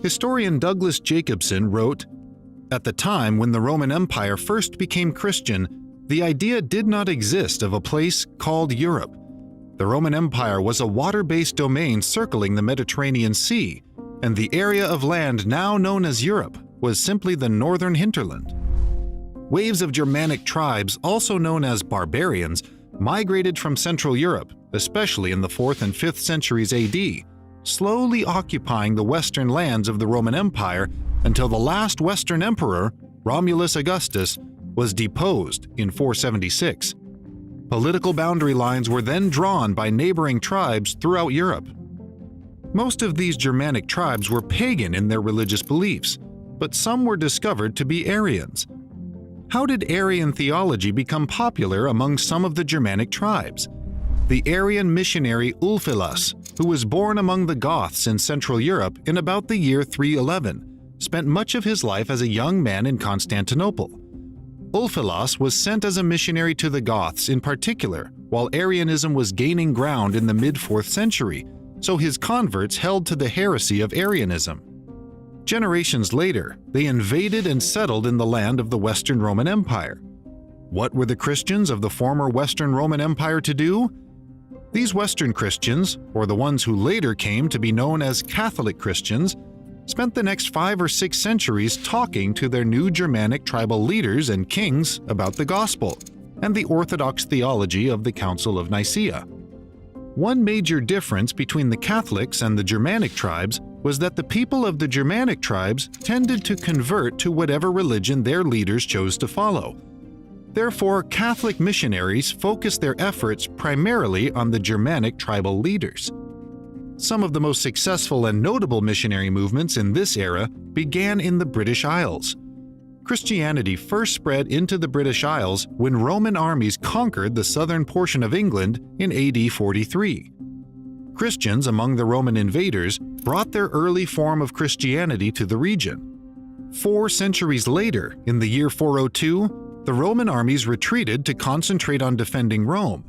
Historian Douglas Jacobson wrote, "At the time when the Roman Empire first became Christian, the idea did not exist of a place called Europe. The Roman Empire was a water-based domain circling the Mediterranean Sea, and the area of land now known as Europe was simply the northern hinterland." Waves of Germanic tribes, also known as barbarians, migrated from Central Europe, especially in the 4th and 5th centuries AD, slowly occupying the western lands of the Roman Empire until the last Western emperor, Romulus Augustus, was deposed in 476. Political boundary lines were then drawn by neighboring tribes throughout Europe. Most of these Germanic tribes were pagan in their religious beliefs, but some were discovered to be Arians. How did Arian theology become popular among some of the Germanic tribes? The Arian missionary Ulfilas, who was born among the Goths in Central Europe in about the year 311, spent much of his life as a young man in Constantinople. Ulfilas was sent as a missionary to the Goths in particular, while Arianism was gaining ground in the mid-4th century, so his converts held to the heresy of Arianism. Generations later, they invaded and settled in the land of the Western Roman Empire. What were the Christians of the former Western Roman Empire to do? These Western Christians, or the ones who later came to be known as Catholic Christians, spent the next 5 or 6 centuries talking to their new Germanic tribal leaders and kings about the gospel and the orthodox theology of the Council of Nicaea. One major difference between the Catholics and the Germanic tribes was that the people of the Germanic tribes tended to convert to whatever religion their leaders chose to follow. Therefore, Catholic missionaries focused their efforts primarily on the Germanic tribal leaders. Some of the most successful and notable missionary movements in this era began in the British Isles. Christianity first spread into the British Isles when Roman armies conquered the southern portion of England in AD 43. Christians among the Roman invaders brought their early form of Christianity to the region. 4 centuries later, in the year 402, the Roman armies retreated to concentrate on defending Rome,